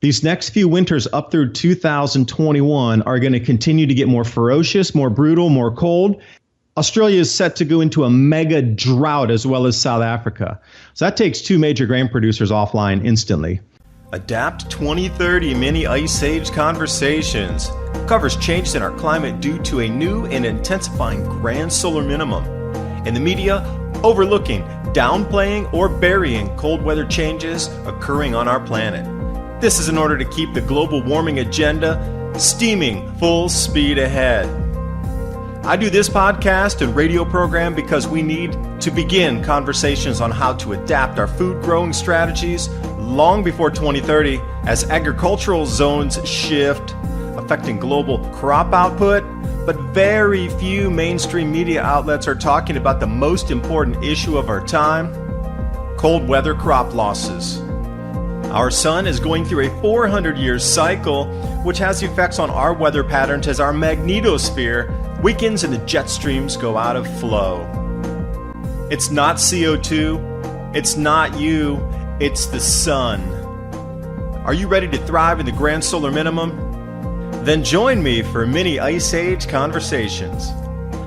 These next few winters up through 2021 are going to continue to get more ferocious, more brutal, more cold. Australia is set to go into a mega drought as well as South Africa. So that takes two major grain producers offline instantly. Adapt 2030 Mini Ice Age Conversations covers changes in our climate due to a new and intensifying grand solar minimum. In the media, overlooking, downplaying, or burying cold weather changes occurring on our planet. This is in order to keep the global warming agenda steaming full speed ahead. I do this podcast and radio program because we need to begin conversations on how to adapt our food growing strategies long before 2030 as agricultural zones shift, affecting global crop output, but very few mainstream media outlets are talking about the most important issue of our time, cold weather crop losses. Our sun is going through a 400-year cycle, which has effects on our weather patterns as our magnetosphere weakens and the jet streams go out of flow. It's not CO2, it's not you, it's the sun. Are you ready to thrive in the grand solar minimum? Then join me for Mini Ice Age Conversations.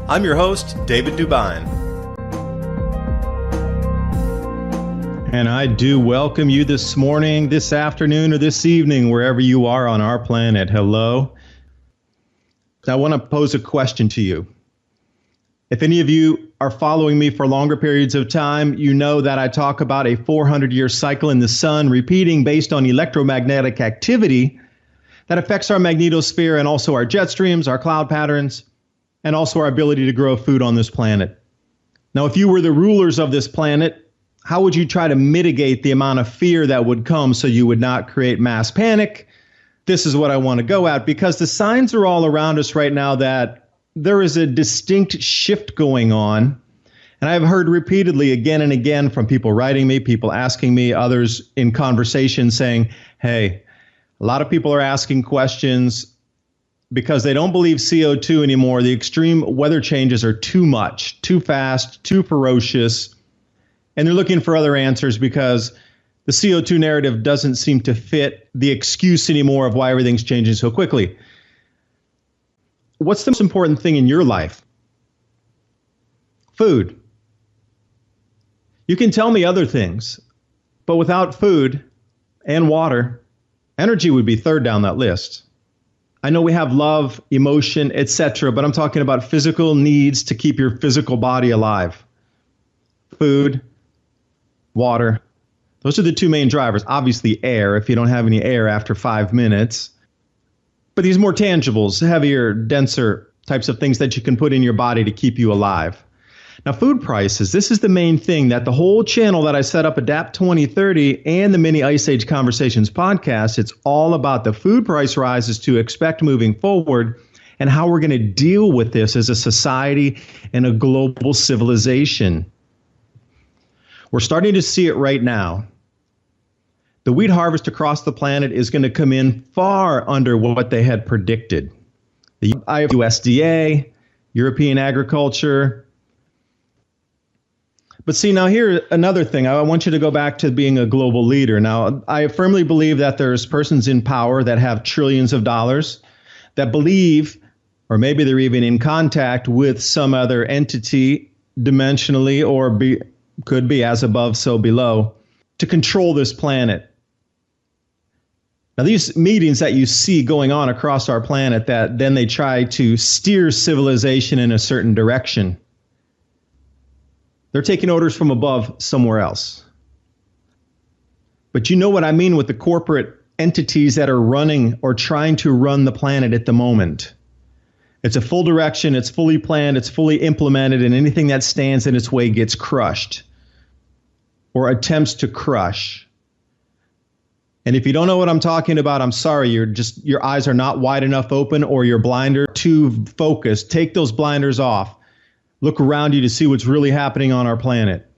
I'm your host, David Dubine. And I do welcome you this morning, this afternoon, or this evening, wherever you are on our planet. Hello. I want to pose a question to you. If any of you are following me for longer periods of time, you know that I talk about a 400-year cycle in the sun repeating based on electromagnetic activity that affects our magnetosphere and also our jet streams, our cloud patterns, and also our ability to grow food on this planet. Now, if you were the rulers of this planet, how would you try to mitigate the amount of fear that would come so you would not create mass panic? This is what I want to go at, because the signs are all around us right now that there is a distinct shift going on. And I've heard repeatedly again and again from people writing me, people asking me, others in conversation saying, hey, a lot of people are asking questions because they don't believe CO2 anymore. The extreme weather changes are too much, too fast, too ferocious. And they're looking for other answers because the CO2 narrative doesn't seem to fit the excuse anymore of why everything's changing so quickly. What's the most important thing in your life? Food. You can tell me other things, but without food and water, energy would be third down that list. I know we have love, emotion, etc., but I'm talking about physical needs to keep your physical body alive. Food, water. Those are the two main drivers. Obviously, air, if you don't have any air after 5 minutes. But these more tangibles, heavier, denser types of things that you can put in your body to keep you alive. Now, food prices, this is the main thing that the whole channel that I set up, Adapt 2030, and the Mini Ice Age Conversations podcast, it's all about the food price rises to expect moving forward and how we're going to deal with this as a society and a global civilization. We're starting to see it right now. The wheat harvest across the planet is going to come in far under what they had predicted. The USDA, European agriculture. But see, now here, another thing. I want you to go back to being a global leader. Now, I firmly believe that there's persons in power that have trillions of dollars that believe, or maybe they're even in contact with some other entity dimensionally or could be as above, so below, to control this planet. Now, these meetings that you see going on across our planet that then they try to steer civilization in a certain direction, they're taking orders from above somewhere else. But you know what I mean with the corporate entities that are running or trying to run the planet at the moment. It's a full direction, it's fully planned, it's fully implemented, and anything that stands in its way gets crushed or attempts to crush. And if you don't know what I'm talking about, I'm sorry, your eyes are not wide enough open or your blinder too focused. Take those blinders off. Look around you to see what's really happening on our planet.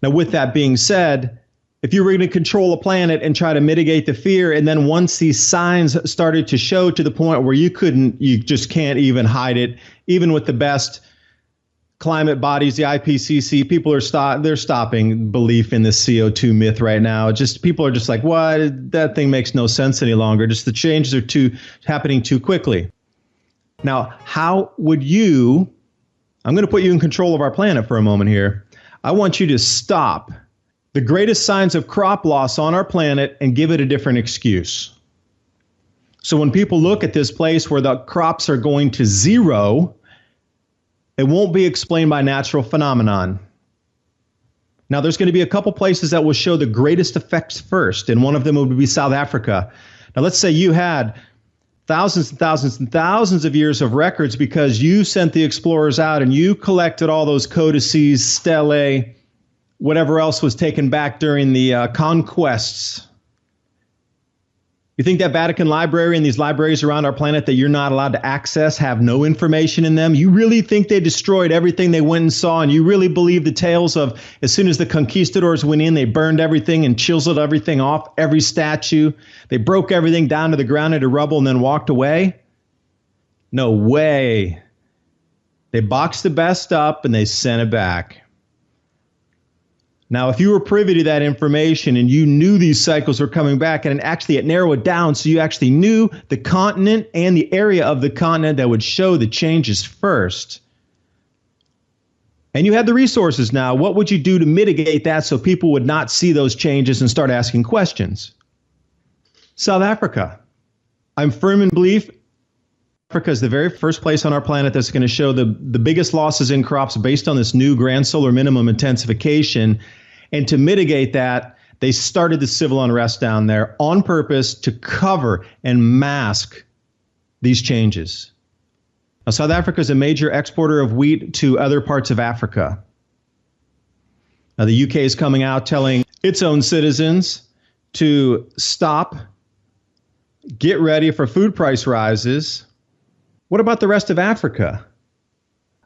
Now, with that being said, if you were going to control a planet and try to mitigate the fear, and then once these signs started to show to the point where you just can't even hide it, even with the best climate bodies, the IPCC, people are they're stopping belief in the CO2 myth right now. Just people are just like, what? That thing makes no sense any longer. Just the changes are happening too quickly. Now, how would you? I'm going to put you in control of our planet for a moment here. I want you to stop the greatest signs of crop loss on our planet and give it a different excuse. So when people look at this place where the crops are going to zero, it won't be explained by natural phenomenon. Now, there's going to be a couple places that will show the greatest effects first, and one of them would be South Africa. Now, let's say you had thousands and thousands and thousands of years of records because you sent the explorers out and you collected all those codices, stelae, whatever else was taken back during the conquests. You think that Vatican Library and these libraries around our planet that you're not allowed to access have no information in them? You really think they destroyed everything they went and saw, and you really believe the tales of as soon as the conquistadors went in, they burned everything and chiseled everything off, every statue. They broke everything down to the ground into rubble and then walked away? No way. They boxed the best up and they sent it back. Now, if you were privy to that information and you knew these cycles were coming back, and actually it narrowed down so you actually knew the continent and the area of the continent that would show the changes first, and you had the resources now, what would you do to mitigate that so people would not see those changes and start asking questions? South Africa. I'm firm in belief Africa is the very first place on our planet that's going to show the biggest losses in crops based on this new grand solar minimum intensification. And to mitigate that, they started the civil unrest down there on purpose to cover and mask these changes. Now, South Africa is a major exporter of wheat to other parts of Africa. Now, the UK is coming out telling its own citizens to stop, get ready for food price rises. What about the rest of Africa?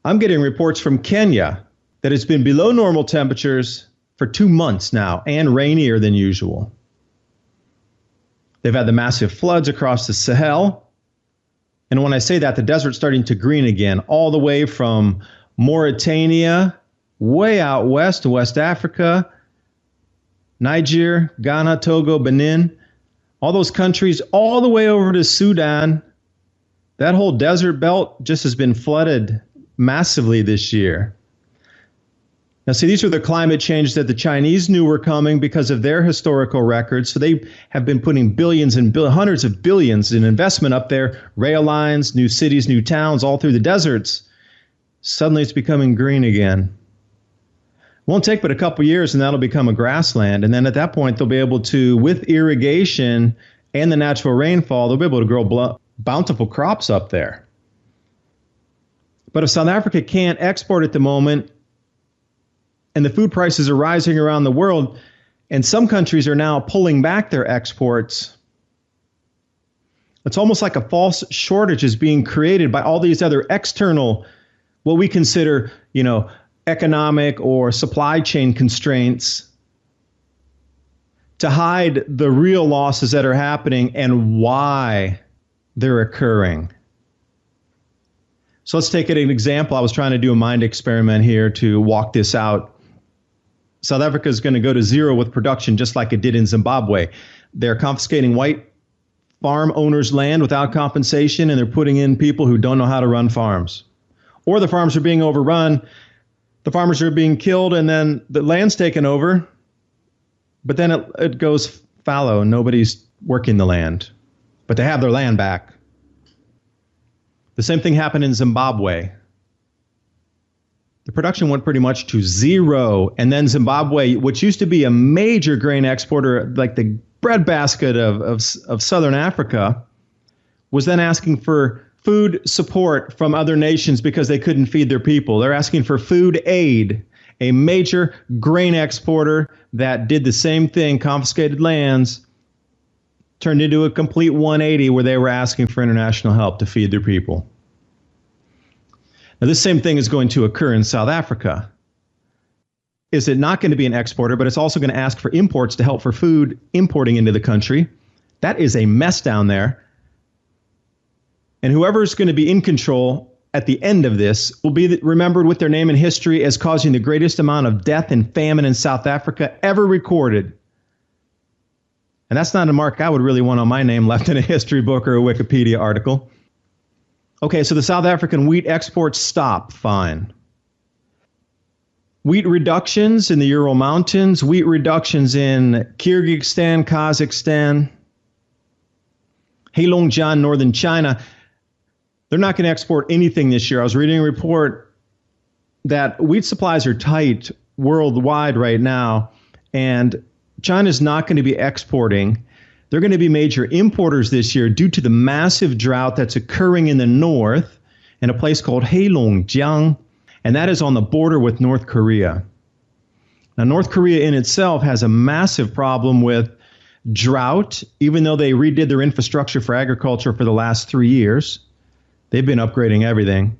I'm getting reports from Kenya that it's been below normal temperatures for 2 months now and rainier than usual. They've had the massive floods across the Sahel. And when I say that, the desert's starting to green again, all the way from Mauritania, way out west to West Africa, Niger, Ghana, Togo, Benin, all those countries, all the way over to Sudan. That whole desert belt just has been flooded massively this year. Now, see, these are the climate changes that the Chinese knew were coming because of their historical records. So they have been putting billions and hundreds of billions in investment up there, rail lines, new cities, new towns, all through the deserts. Suddenly it's becoming green again. Won't take but a couple years and that'll become a grassland. And then at that point, they'll be able to, with irrigation and the natural rainfall, they'll be able to grow bountiful crops up there. But if South Africa can't export at the moment, and the food prices are rising around the world, and some countries are now pulling back their exports, it's almost like a false shortage is being created by all these other external, what we consider, economic or supply chain constraints to hide the real losses that are happening and why they're occurring. So let's take an example. I was trying to do a mind experiment here to walk this out. South Africa is going to go to zero with production just like it did in Zimbabwe. They're confiscating white farm owners' land without compensation, and they're putting in people who don't know how to run farms. Or the farms are being overrun, the farmers are being killed, and then the land's taken over, but then it goes fallow and nobody's working the land. But they have their land back. The same thing happened in Zimbabwe. The production went pretty much to zero. And then Zimbabwe, which used to be a major grain exporter, like the breadbasket of Southern Africa, was then asking for food support from other nations because they couldn't feed their people. They're asking for food aid. A major grain exporter that did the same thing, confiscated lands, turned into a complete 180 where they were asking for international help to feed their people. Now, this same thing is going to occur in South Africa. Is it not going to be an exporter, but it's also going to ask for imports to help for food importing into the country? That is a mess down there. And whoever's going to be in control at the end of this will be remembered with their name in history as causing the greatest amount of death and famine in South Africa ever recorded. And that's not a mark I would really want on my name left in a history book or a Wikipedia article. Okay, so the South African wheat exports stop. Fine. Wheat reductions in the Ural Mountains, wheat reductions in Kyrgyzstan, Kazakhstan, Heilongjiang, northern China. They're not going to export anything this year. I was reading a report that wheat supplies are tight worldwide right now, and China's not going to be exporting. They're going to be major importers this year due to the massive drought that's occurring in the north in a place called Heilongjiang, and that is on the border with North Korea. Now, North Korea in itself has a massive problem with drought, even though they redid their infrastructure for agriculture for the last 3 years. They've been upgrading everything.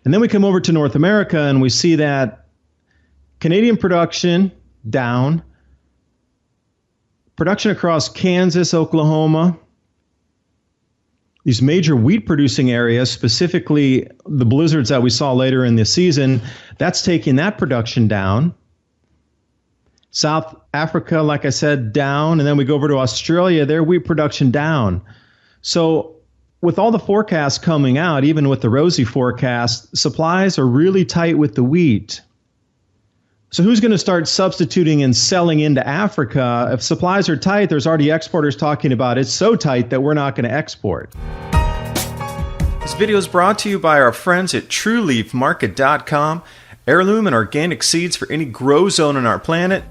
And then we come over to North America and we see that Canadian production down, production across Kansas, Oklahoma, these major wheat producing areas, specifically the blizzards that we saw later in the season, that's taking that production down. South Africa, like I said, down. And then we go over to Australia, their wheat production down. So with all the forecasts coming out, even with the rosy forecast, supplies are really tight with the wheat. So who's going to start substituting and selling into Africa? If supplies are tight, there's already exporters talking about it's so tight that we're not going to export. This video is brought to you by our friends at TrueLeafMarket.com. Heirloom and organic seeds for any grow zone on our planet.